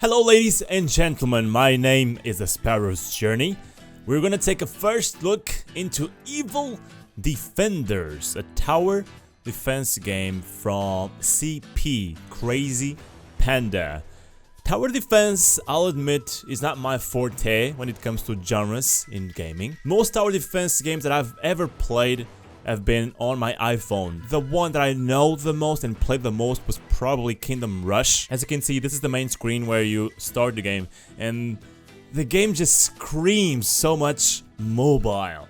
Hello ladies and gentlemen, my name is TheSparrowsJourney. We're gonna take a first look into Evil Defenders, a tower defense game from CP, Crazy Panda. Tower defense, I'll admit, is not my forte when it comes to genres in gaming. Most tower defense games that I've ever played have been on my iPhone. The one that I know the most and played the most was probably Kingdom Rush. As you can see, this is the main screen where you start the game, and the game just screams so much mobile.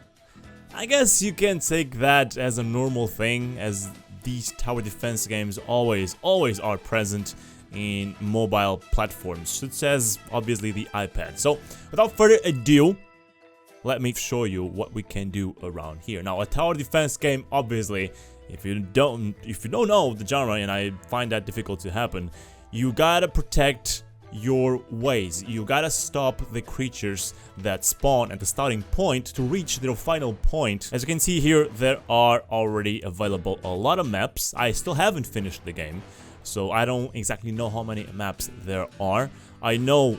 I guess you can take that as a normal thing, as these tower defense games always are present in mobile platforms, such as obviously the iPad. So without further ado, let me show you what we can do around here. Now, a tower defense game, obviously, if you don't know the genre, and I find that difficult to happen, you gotta protect your ways. You gotta stop the creatures that spawn at the starting point to reach their final point. As you can see here, there are already available a lot of maps. I still haven't finished the game, so I don't exactly know how many maps there are. I know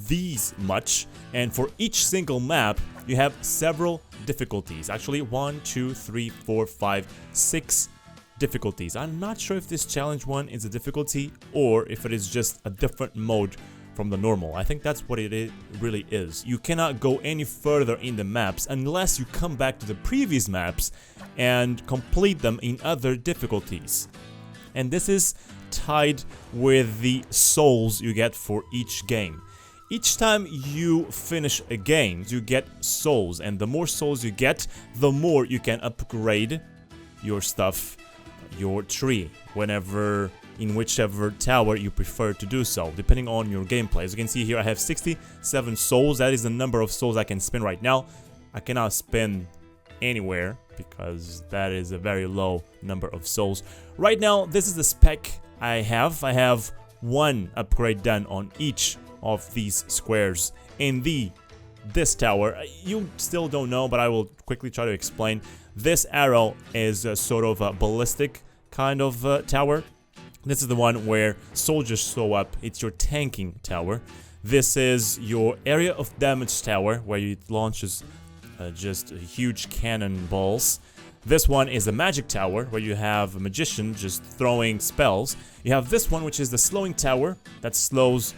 these much, and for each single map you have several difficulties. Actually 1, 2, 3, 4, 5, 6 difficulties. I'm not sure if this challenge one is a difficulty or if it is just a different mode from the normal. I think that's what it really is. You cannot go any further in the maps unless you come back to the previous maps and complete them in other difficulties. And this is tied with the souls you get for each game. Each time you finish a game, you get souls, and the more souls you get, the more you can upgrade your stuff, your tree, in whichever tower you prefer to do so, depending on your gameplay. As you can see here, I have 67 souls. That is the number of souls I can spend right now. I cannot spend anywhere because that is a very low number of souls. Right now, this is the spec I have. I have one upgrade done on each of these squares in this tower. You still don't know, but I will quickly try to explain. This arrow is a sort of a ballistic kind of tower. This is the one where soldiers show up. It's your tanking tower. This is your area of damage tower, where it launches just huge cannonballs. This one is a magic tower, where you have a magician just throwing spells. You have this one, which is the slowing tower, that slows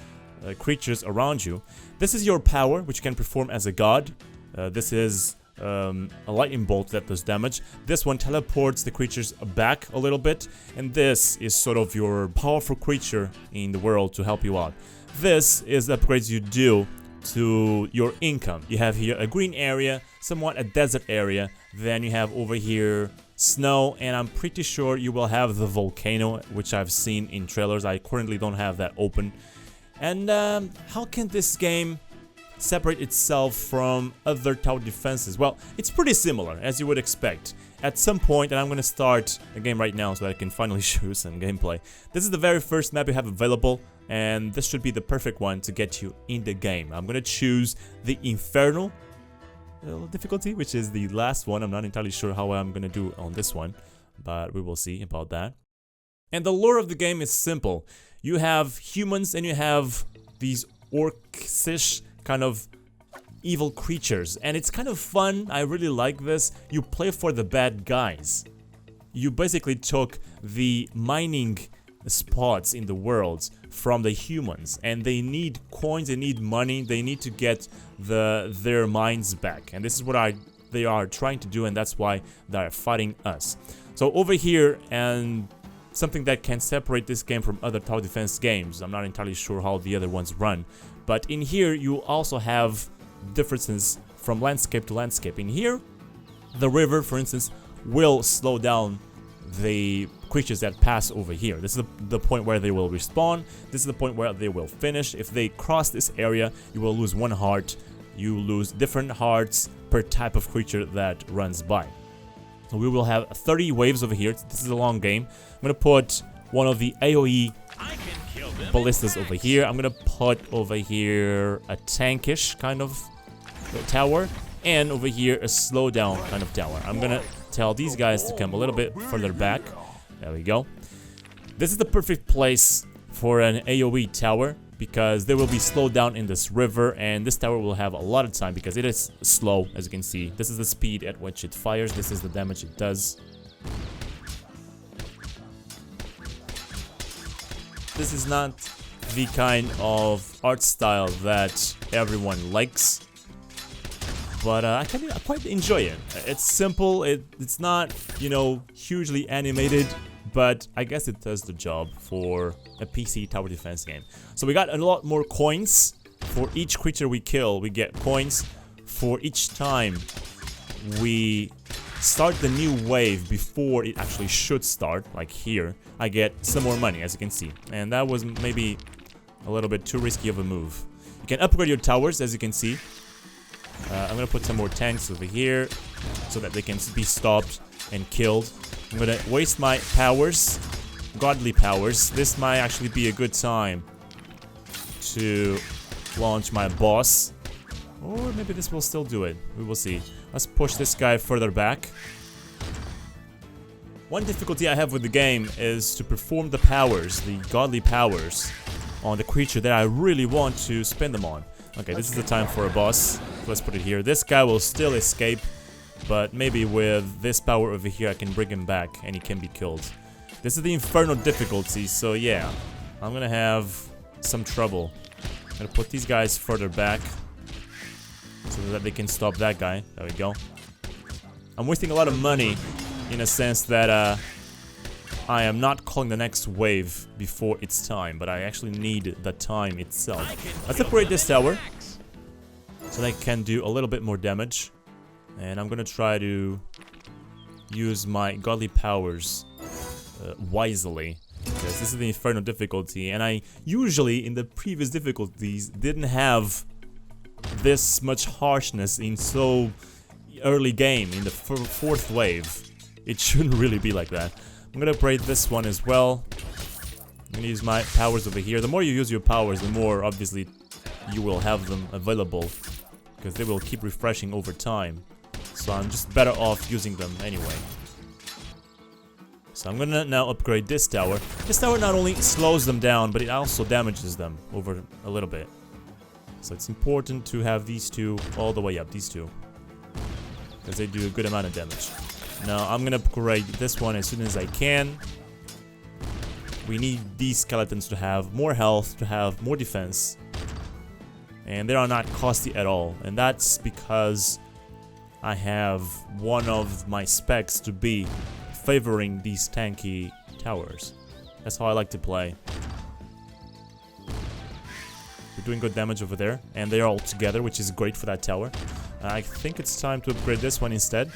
creatures around you. This is your power, which you can perform as a god. This is a lightning bolt that does damage. This one teleports the creatures back a little bit, and this is sort of your powerful creature in the world to help you out. This is the upgrades you do to your income. You have here a green area, somewhat a desert area, then you have over here snow, and I'm pretty sure you will have the volcano, which I've seen in trailers. I currently don't have that open. And how can this game separate itself from other tower defenses? Well, it's pretty similar, as you would expect. At some point, and I'm gonna start a game right now so that I can finally show you some gameplay. This is the very first map you have available, and this should be the perfect one to get you in the game. I'm gonna choose the Infernal difficulty, which is the last one. I'm not entirely sure how I'm gonna do on this one, but we will see about that. And the lore of the game is simple. You have humans and you have these orcish kind of evil creatures, and it's kind of fun. I really like this. You play for the bad guys. You basically took the mining spots in the world from the humans, and they need coins, they need money, they need to get their mines back, and this is what they are trying to do, and that's why they're fighting us. So over here, and something that can separate this game from other tower defense games, I'm not entirely sure how the other ones run, but in here you also have differences from landscape to landscape. In here, the river, for instance, will slow down the creatures that pass over here. This is the point where they will respawn. This is the point where they will finish. If they cross this area, you will lose 1 heart. You lose different hearts per type of creature that runs by. So we will have 30 waves over here. This is a long game. I'm gonna put one of the AoE ballistas over here. I'm gonna put over here a tankish kind of tower, and over here a slowdown kind of tower. I'm gonna tell these guys to come a little bit further back. There we go. This is the perfect place for an AoE tower. because they will be slowed down in this river, and this tower will have a lot of time because it is slow, as you can see. This is the speed at which it fires. This is the damage it does. This is not the kind of art style that everyone likes, but I quite enjoy it. It's simple, it's not, you know, hugely animated, but I guess it does the job for a PC tower defense game. So we got a lot more coins. For each creature we kill, we get coins. For each time we start the new wave before it actually should start, like here, I get some more money, as you can see. And that was maybe a little bit too risky of a move. You can upgrade your towers, as you can see. I'm gonna put some more tanks over here so that they can be stopped and killed. I'm gonna waste my powers, godly powers. This might actually be a good time to launch my boss, or maybe this will still do it. We will see. Let's push this guy further back. One difficulty I have with the game is to perform the powers, the godly powers, on the creature that I really want to spend them on. Okay, this is the time for a boss. Let's put it here. This guy will still escape, but maybe with this power over here I can bring him back and he can be killed. This is the Inferno difficulty, so yeah, I'm gonna have some trouble. I'm gonna put these guys further back so that they can stop that guy. There we go. I'm wasting a lot of money in a sense that I am not calling the next wave before its time, but I actually need the time itself. Let's upgrade this tower so they can do a little bit more damage. And I'm gonna try to use my godly powers wisely, because this is the Inferno difficulty, and I usually in the previous difficulties didn't have this much harshness in so early game in the fourth wave. It shouldn't really be like that. I'm gonna upgrade this one as well. I'm gonna use my powers over here. The more you use your powers, the more obviously you will have them available, because they will keep refreshing over time. So I'm just better off using them anyway. So I'm gonna now upgrade this tower. This tower not only slows them down, but it also damages them over a little bit. So it's important to have these two all the way up, these two, because they do a good amount of damage. Now I'm gonna upgrade this one as soon as I can. We need these skeletons to have more health, to have more defense, and they are not costly at all. And that's because I have one of my specs to be favoring these tanky towers. That's how I like to play. We're doing good damage over there, and they're all together, which is great for that tower. I think it's time to upgrade this one instead,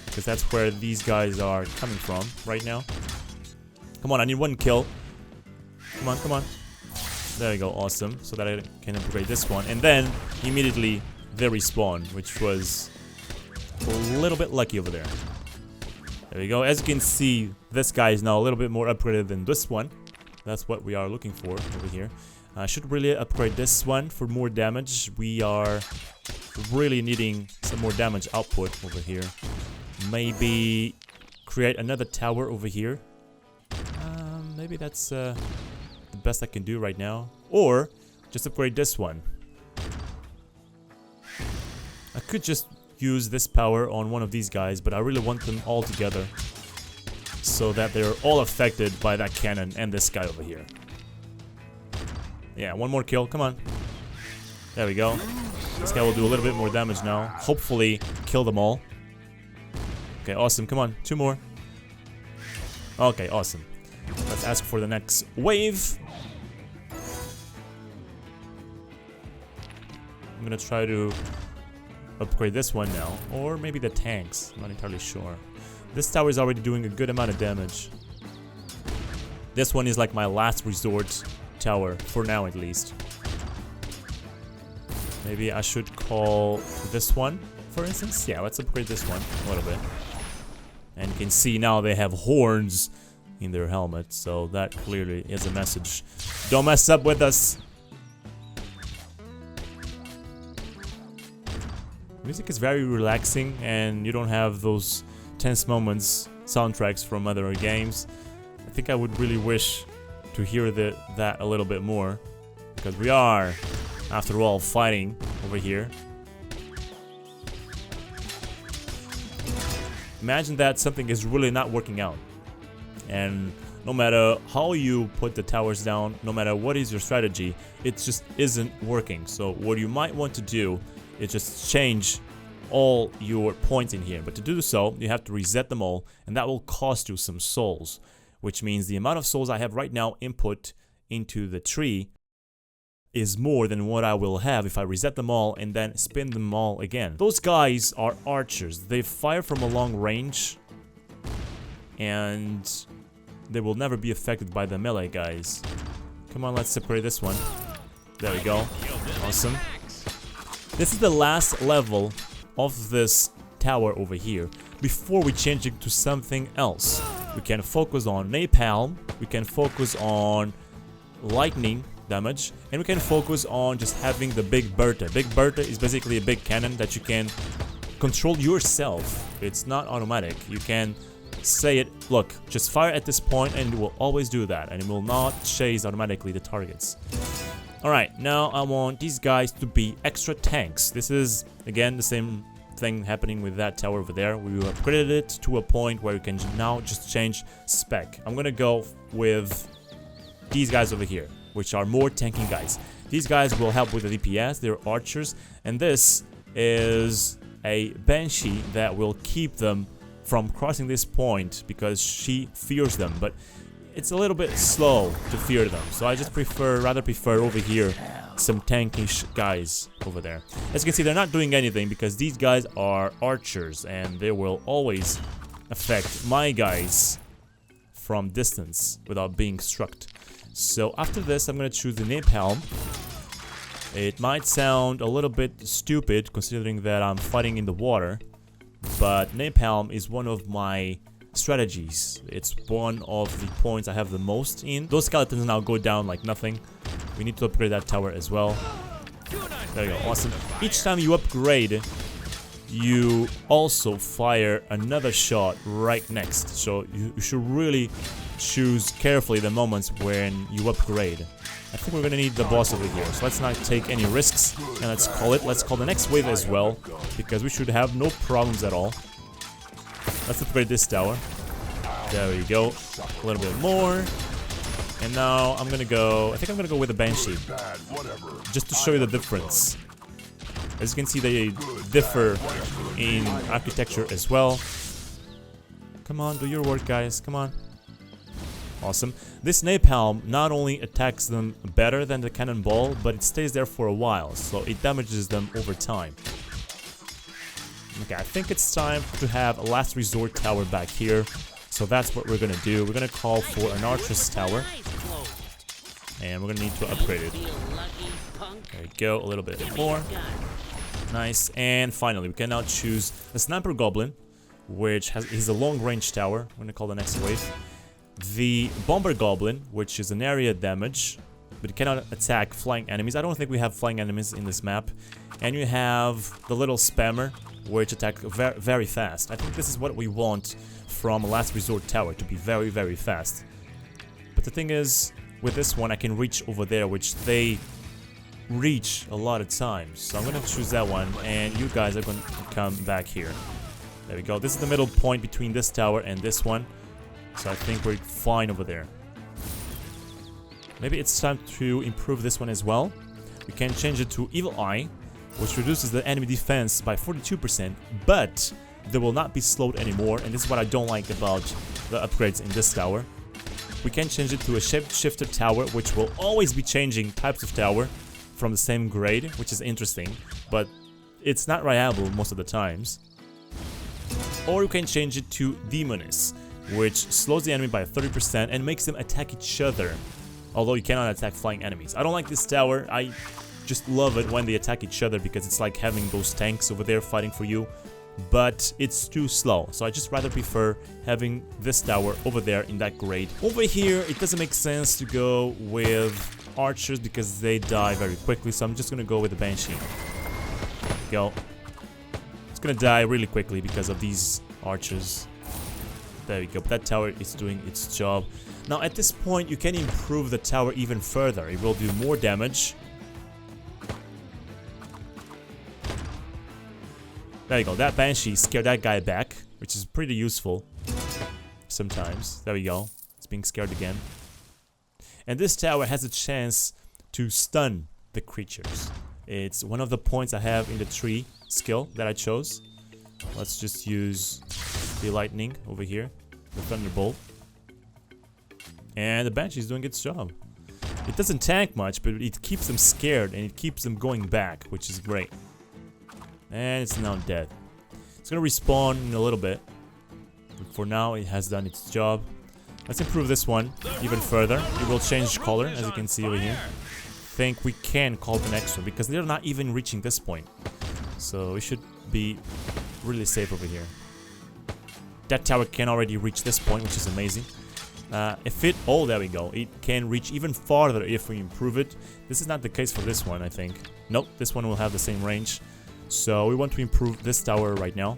because that's where these guys are coming from right now. Come on, I need one kill. Come on, come on. There we go, awesome. So that I can upgrade this one, and then immediately they respawn, which was a little bit lucky over there. There we go. As you can see, this guy is now a little bit more upgraded than this one. That's what we are looking for over here. I should really upgrade this one for more damage. We are really needing some more damage output over here. Maybe create another tower over here. Maybe that's the best I can do right now. Or just upgrade this one. I could just use this power on one of these guys, but I really want them all together so that they're all affected by that cannon and this guy over here. Yeah, one more kill, come on. There we go. This guy will do a little bit more damage now. Hopefully kill them all. Okay, awesome, come on, two more. Okay, awesome. Let's ask for the next wave. I'm gonna try to upgrade this one now, or maybe the tanks, I'm not entirely sure. This tower is already doing a good amount of damage. This one is like my last resort tower, for now at least. Maybe I should call this one, for instance. Yeah, let's upgrade this one a little bit. And you can see now they have horns in their helmet, so that clearly is a message. Don't mess up with us! Music is very relaxing, and you don't have those tense moments, soundtracks from other games. I think I would really wish to hear that a little bit more. because we are, after all, fighting over here. Imagine that something is really not working out, and no matter how you put the towers down, no matter what is your strategy, it just isn't working. So what you might want to do is just change all your points in here, but to do so you have to reset them all, and that will cost you some souls, which means the amount of souls I have right now input into the tree is more than what I will have if I reset them all and then spin them all again. Those guys are archers. They fire from a long range, and they will never be affected by the melee guys. Come on, let's separate this one. There we go. Awesome. This is the last level of this tower over here before we change it to something else. We can focus on napalm, we can focus on lightning damage, and we can focus on just having the Big Bertha. Big Bertha is basically a big cannon that you can control yourself. It's not automatic. You can say it, look, just fire at this point, and it will always do that, and it will not chase automatically the targets. Alright, now I want these guys to be extra tanks. This is, again, the same thing happening with that tower over there. We upgraded it to a point where you can now just change spec. I'm gonna go with these guys over here, which are more tanking guys. These guys will help with the DPS, they're archers, and this is a Banshee that will keep them from crossing this point because she fears them, but it's a little bit slow to fear them, so I just rather prefer over here some tankish guys over there. As you can see, they're not doing anything because these guys are archers and they will always affect my guys from distance without being struck. So after this, I'm gonna choose the napalm. It might sound a little bit stupid considering that I'm fighting in the water, but napalm is one of my strategies. It's one of the points I have the most in. Those skeletons now go down like nothing. We need to upgrade that tower as well. There you go, awesome. Each time you upgrade, you also fire another shot right next. So you should really choose carefully the moments when you upgrade. I think we're gonna need the boss over here, so let's not take any risks, and let's call the next wave as well, because we should have no problems at all. Let's upgrade this tower. There we go. A little bit more. And now I think I'm gonna go with the Banshee, just to show you the difference. As you can see, they differ in architecture as well. Come on, do your work, guys, come on. Awesome. This napalm not only attacks them better than the cannonball, but it stays there for a while, so it damages them over time. Okay, I think it's time to have a last resort tower back here. So that's what we're gonna do. We're gonna call for an archer's tower, and we're gonna need to upgrade it. There we go, a little bit more. Nice. And finally, we can now choose a sniper goblin, which is a long-range tower. I'm gonna call the next wave. The bomber goblin, which is an area damage, but it cannot attack flying enemies. I don't think we have flying enemies in this map. And you have the little spammer, which attack very fast. I think this is what we want from a last resort tower, to be very, very fast. But the thing is, with this one I can reach over there, which they reach a lot of times. So I'm gonna choose that one, and you guys are going to come back here. There we go. This is the middle point between this tower and this one. So I think we're fine over there. Maybe it's time to improve this one as well. We can change it to Evil Eye, which reduces the enemy defense by 42%, but they will not be slowed anymore, and this is what I don't like about the upgrades in this tower. We can change it to a shapeshifter tower, which will always be changing types of tower from the same grade, which is interesting, but it's not reliable most of the times. Or you can change it to Demoness, which slows the enemy by 30% and makes them attack each other, although you cannot attack flying enemies. I don't like this tower. I just love it when they attack each other because it's like having those tanks over there fighting for you, but it's too slow, so I just rather prefer having this tower over there in that grade. Over here, it doesn't make sense to go with archers because they die very quickly, so I'm just gonna go with the Banshee. There we go. It's gonna die really quickly because of these archers. There we go, but that tower is doing its job. Now at this point you can improve the tower even further. It will do more damage. There you go, that Banshee scared that guy back, which is pretty useful sometimes. There we go, it's being scared again. And this tower has a chance to stun the creatures. It's one of the points I have in the tree skill that I chose. Let's just use the lightning over here, the thunderbolt. And the Banshee is doing its job. It doesn't tank much, but it keeps them scared and it keeps them going back, which is great. And it's now dead. It's gonna respawn in a little bit. But for now, it has done its job. Let's improve this one even further. It will change color, as you can see over here. I think we can call the next one because they're not even reaching this point. So we should be really safe over here. That tower can already reach this point, which is amazing. Oh, there we go. It can reach even farther if we improve it. This is not the case for this one, I think. Nope, this one will have the same range. So we want to improve this tower right now.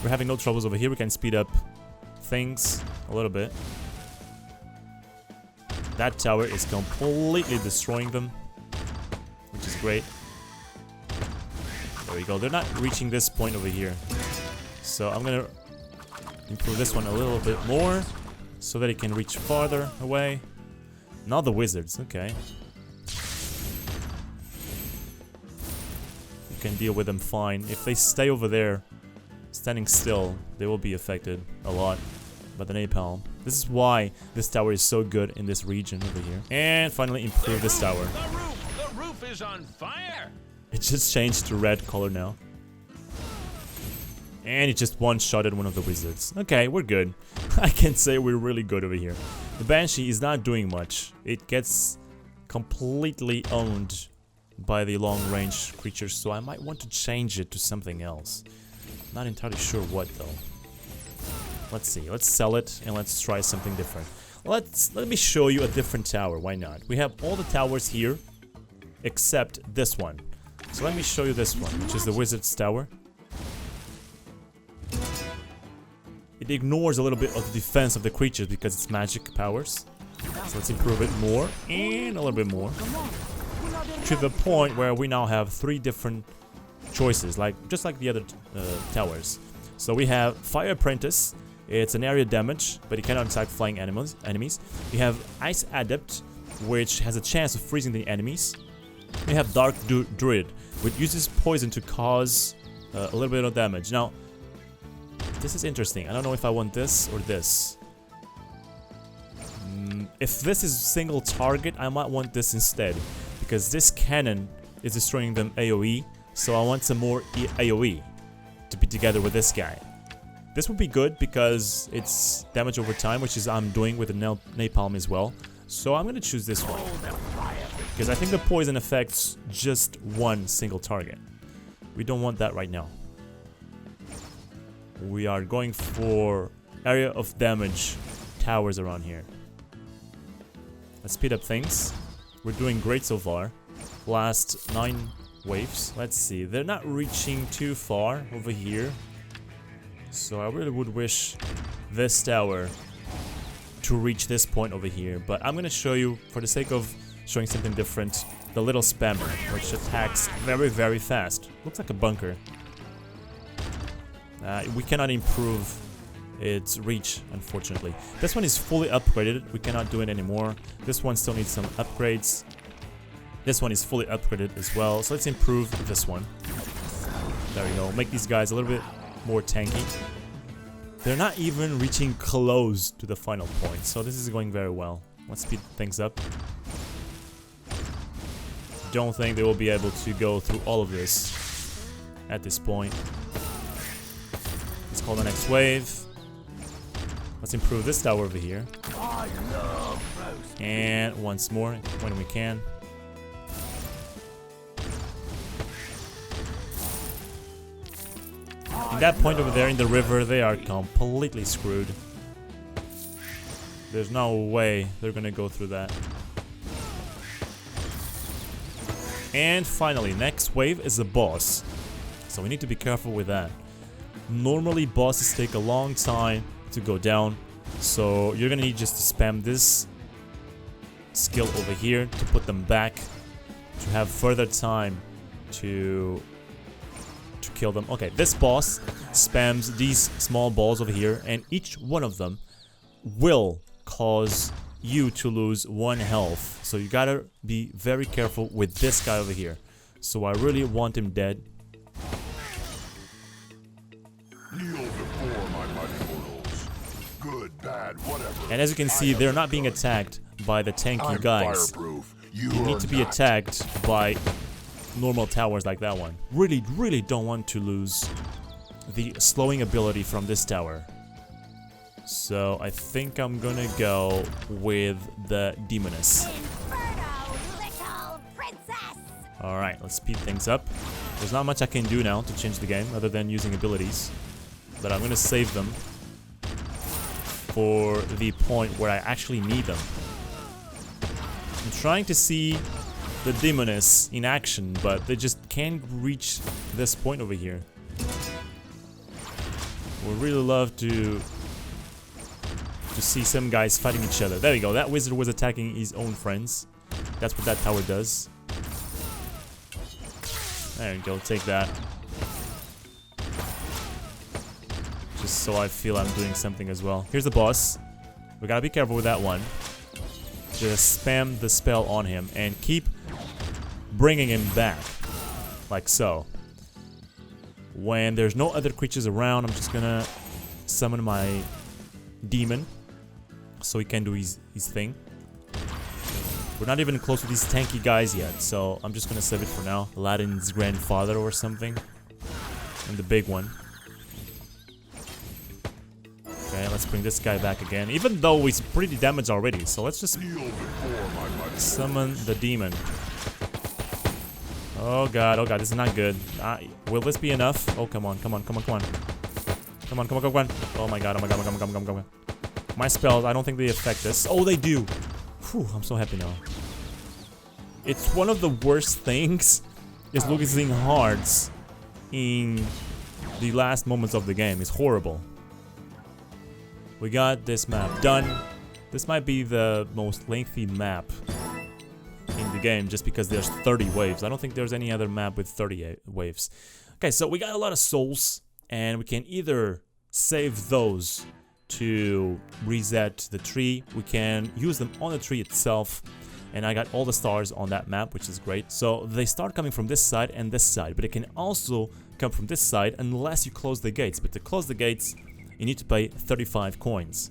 We're having no troubles over here. We can speed up things a little bit. That tower is completely destroying them, which is great. There we go. They're not reaching this point over here. So I'm gonna improve this one a little bit more so that it can reach farther away. Now the wizards, okay. You can deal with them fine. If they stay over there, standing still, they will be affected a lot by the napalm. This is why this tower is so good in this region over here. And finally improve this tower. The roof is on fire! It just changed to red color now. And it just one-shotted one of the wizards. Okay, we're good. I can say we're really good over here. The Banshee is not doing much. It gets completely owned by the long-range creatures, so I might want to change it to something else. Not entirely sure what though. Let's see. Let's sell it and let's try something different. Let me show you a different tower. Why not? We have all the towers here except this one. So let me show you this one, which is the Wizard's Tower. It ignores a little bit of the defense of the creatures because it's magic powers. So let's improve it more and a little bit more. To the point where we now have 3 different choices, just like the other towers. So we have Fire Apprentice. It's an area damage, but it cannot attack flying enemies. We have Ice Adept, which has a chance of freezing the enemies. We have Dark Druid, which uses poison to cause a little bit of damage. Now, this is interesting. I don't know if I want this or this. If this is single target, I might want this instead, because this cannon is destroying them AoE, so I want some more AoE to be together with this guy. This would be good because it's damage over time, which is I'm doing with the napalm as well. So I'm gonna choose this one because I think the poison affects just one single target. We don't want that right now. We are going for area of damage towers around here. Let's speed up things. We're doing great so far. Last 9 waves. Let's see. They're not reaching too far over here. So I really would wish this tower to reach this point over here. But I'm going to show you, for the sake of showing something different, the little spammer, which attacks very, very fast. Looks like a bunker. We cannot improve its reach, unfortunately. This one is fully upgraded. We cannot do it anymore. This one still needs some upgrades. This one is fully upgraded as well. So let's improve this one. There we go. Make these guys a little bit more tanky. They're not even reaching close to the final point. So this is going very well. Let's speed things up. Don't think they will be able to go through all of this at this point. Let's call the next wave. Let's improve this tower over here. And once more when we can. In that point over there in the river, they are completely screwed. There's no way they're gonna go through that. And finally, next wave is a boss. So we need to be careful with that. Normally bosses take a long time to go down. So you're gonna need just to spam this skill over here to put them back, to have further time to kill them. Okay, this boss spams these small balls over here, and each one of them will cause you to lose 1 health. So you gotta be very careful with this guy over here. So I really want him dead. Kneel before my mighty mortals. Good, bad, whatever. And as you can see, they're not being attacked by the tanky guys. You need to be attacked by normal towers like that one. Really don't want to lose the slowing ability from this tower. So I think I'm gonna go with the Demoness. Alright, let's speed things up. There's not much I can do now to change the game other than using abilities. But I'm gonna save them for the point where I actually need them. I'm trying to see the Demoness in action, but they just can't reach this point over here. Would really love to see some guys fighting each other. There we go, that wizard was attacking his own friends. That's what that tower does. There we go, take that. Just so I feel I'm doing something as well. Here's the boss. We gotta be careful with that one. Just spam the spell on him and keep bringing him back. Like so. When there's no other creatures around, I'm just gonna summon my demon so he can do his thing. We're not even close to these tanky guys yet, so I'm just gonna save it for now. Aladdin's grandfather or something. And the big one. Okay, let's bring this guy back again. Even though he's pretty damaged already, so let's just summon the demon. Oh god, this is not good. Will this be enough? Oh, come on. Come on. Oh my god. My spells, I don't think they affect this. Oh, they do. Whew, I'm so happy now. It's one of the worst things is losing hearts in the last moments of the game. It's horrible. We got this map done. This might be the most lengthy map in the game just because there's 30 waves. I don't think there's any other map with 30 waves. Okay, so we got a lot of souls, and we can either save those to reset the tree. We can use them on the tree itself, and I got all the stars on that map, which is great. So they start coming from this side and this side, but it can also come from this side unless you close the gates. But to close the gates, you need to pay 35 coins.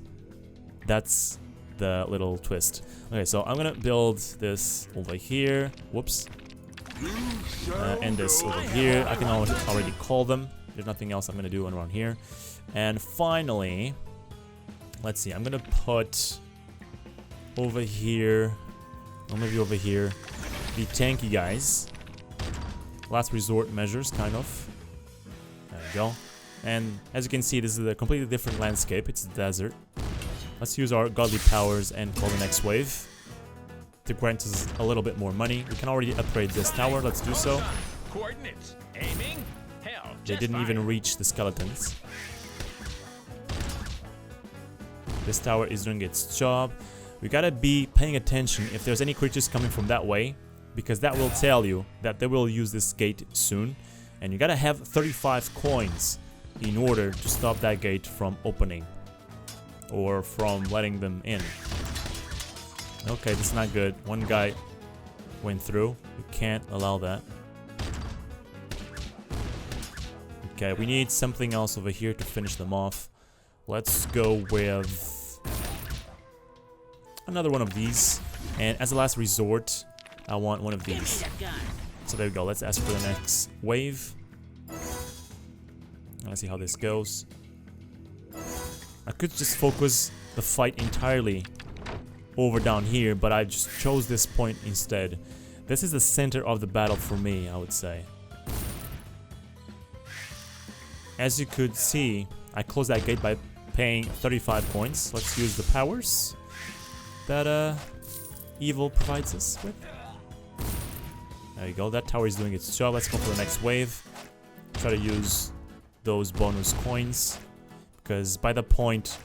That's the little twist. Okay, so I'm gonna build this over here. Whoops. And this over here. I can already call them. There's nothing else I'm gonna do around here. And finally, let's see. I'm gonna put over here, or maybe over here, the tanky guys. Last resort measures, kind of. There we go. And as you can see, this is a completely different landscape. It's a desert. Let's use our godly powers and call the next wave to grant us a little bit more money. We can already upgrade this tower. Let's do so. Coordinates. Aiming. Hell, They didn't even reach the skeletons. This tower is doing its job. We gotta be paying attention if there's any creatures coming from that way, because that will tell you that they will use this gate soon. And you gotta have 35 coins in order to stop that gate from opening or from letting them in. Okay, this is not good. One guy went through. We can't allow that. Okay, we need something else over here to finish them off. Let's go with another one of these. And as a last resort, I want one of these. So there we go. Let's ask for the next wave. Let's see how this goes. I could just focus the fight entirely over down here, but I just chose this point instead. This is the center of the battle for me, I would say. As you could see, I closed that gate by paying 35 coins. Let's use the powers that evil provides us with. There you go, that tower is doing its job. Let's go for the next wave. Try to use those bonus coins, because by the point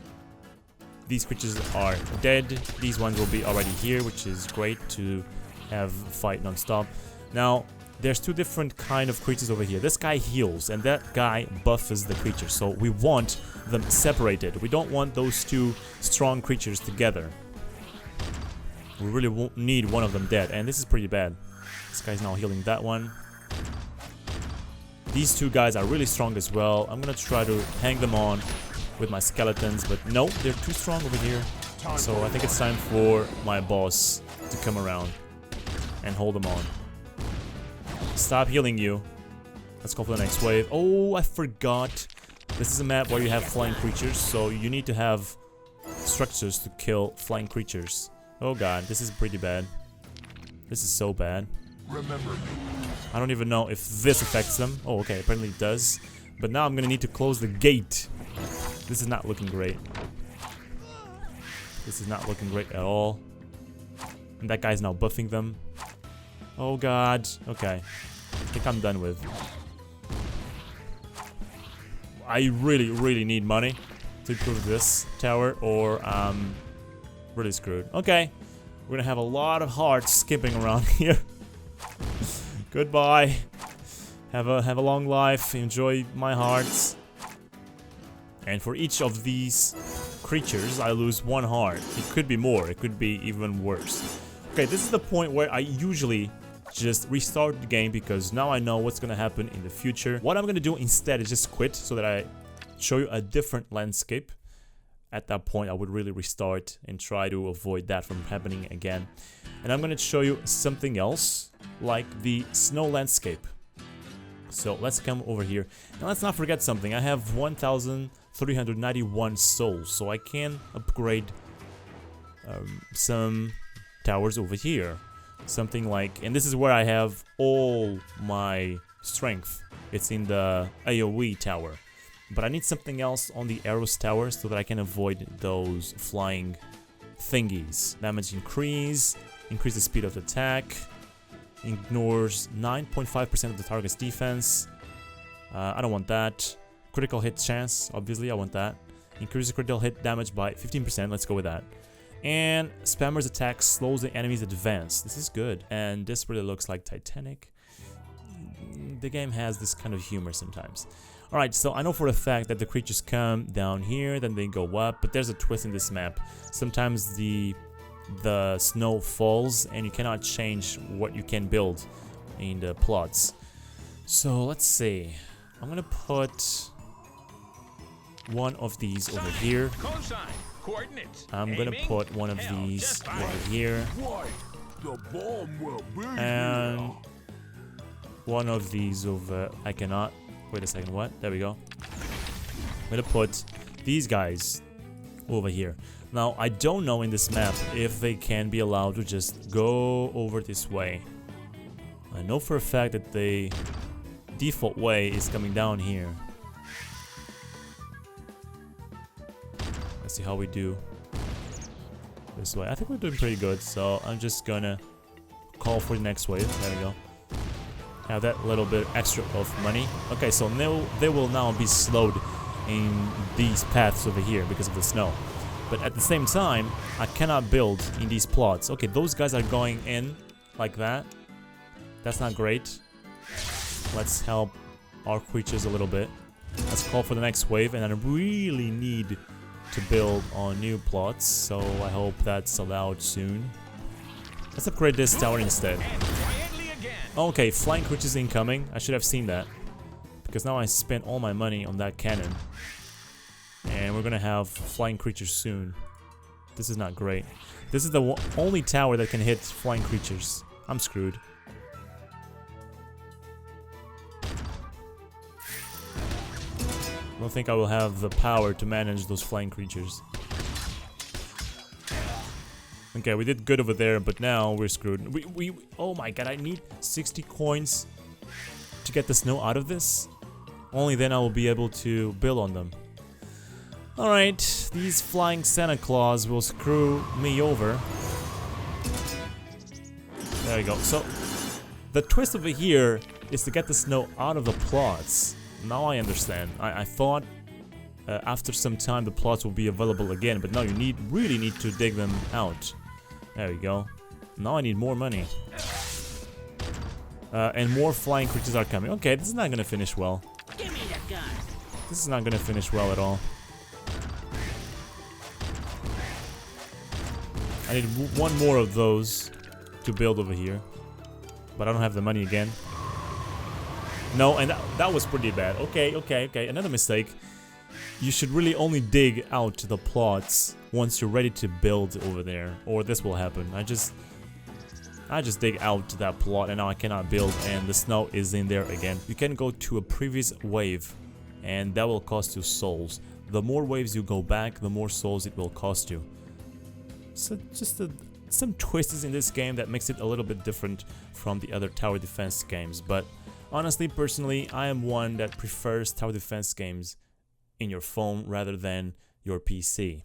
these creatures are dead. These ones will be already here, which is great to have fight non-stop. Now, there's two different kind of creatures over here. This guy heals, and that guy buffs the creature. So we want them separated. We don't want those two strong creatures together. We really won't need one of them dead, and this is pretty bad. This guy's now healing that one. These two guys are really strong as well. I'm gonna try to hang them on with my skeletons, but no, they're too strong over here. So I think it's time for my boss to come around and hold them on. Stop healing you. Let's go for the next wave. Oh, I forgot. This is a map where you have flying creatures, so you need to have structures to kill flying creatures. Oh god, this is pretty bad. This is so bad. Remember me. I don't even know if this affects them. Oh, okay, apparently it does. But now I'm gonna need to close the gate. This is not looking great. This is not looking great at all. And that guy's now buffing them. Oh god. Okay. I think I'm done with. I really need money to improve this tower, or I'm really screwed. Okay. We're gonna have a lot of hearts skipping around here. Goodbye. Have a long life. Enjoy my hearts. And for each of these creatures, I lose one heart. It could be more. It could be even worse. Okay, this is the point where I usually just restart the game, because now I know what's gonna happen in the future. What I'm gonna do instead is just quit, so that I show you a different landscape. At that point, I would really restart and try to avoid that from happening again. And I'm gonna show you something else, like the snow landscape. So let's come over here. Now let's not forget something. I have 1,391 souls, so I can upgrade some towers over here. Something like, and this is where I have all my strength. It's in the AoE tower. But I need something else on the arrows tower so that I can avoid those flying thingies. Damage increase the speed of attack, ignores 9.5% of the target's defense. I don't want that. Critical hit chance, obviously I want that. Increases critical hit damage by 15%, let's go with that. And spammer's attack slows the enemy's advance. This is good. And this really looks like Titanic. The game has this kind of humor sometimes. Alright, so I know for a fact that the creatures come down here, then they go up, but there's a twist in this map. Sometimes the snow falls and you cannot change what you can build in the plots. So let's see. I'm gonna put one of these over here. I'm gonna put one of these over here. And one of these over... I cannot. Wait a second, what? There we go. I'm gonna put these guys over here. Now, I don't know in this map if they can be allowed to just go over this way. I know for a fact that the default way is coming down here. Let's see how we do this way. I think we're doing pretty good, so I'm just gonna call for the next wave. There we go. Have that little bit extra of money. Okay, so they will now be slowed in these paths over here because of the snow. But at the same time, I cannot build in these plots. Okay, those guys are going in like that. That's not great. Let's help our creatures a little bit. Let's call for the next wave, and I really need to build on new plots, so I hope that's allowed soon. Let's upgrade this tower instead. Okay, flying creatures incoming. I should have seen that, because now I spent all my money on that cannon. And we're gonna have flying creatures soon. This is not great. This is the only tower that can hit flying creatures. I'm screwed. I don't think I will have the power to manage those flying creatures. Okay, we did good over there, but now we're screwed. Oh my god, I need 60 coins to get the snow out of this. Only then I will be able to build on them. Alright, these flying Santa Claus will screw me over. There we go. So, the twist over here is to get the snow out of the plots. Now I understand. I thought after some time the plots will be available again, but now you really need to dig them out. There we go. Now I need more money. And more flying creatures are coming. Okay, this is not gonna finish well. Give me the gun. This is not gonna finish well at all. I need one more of those to build over here. But I don't have the money again. No, and that was pretty bad. Okay. Another mistake. You should really only dig out the plots once you're ready to build over there, or this will happen. I just dig out that plot and now I cannot build, and the snow is in there again. You can go to a previous wave and that will cost you souls. The more waves you go back, the more souls it will cost you. So just some twists in this game that makes it a little bit different from the other tower defense games. But honestly, personally, I am one that prefers tower defense games in your phone rather than your PC.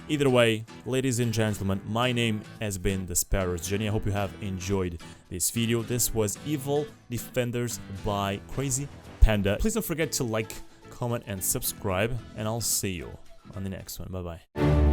Either way, ladies and gentlemen, my name has been TheSparrowsJourney. I hope you have enjoyed this video. This was Evil Defenders by Crazy Panda. Please don't forget to like, comment, and subscribe, and I'll see you on the next one. Bye-bye.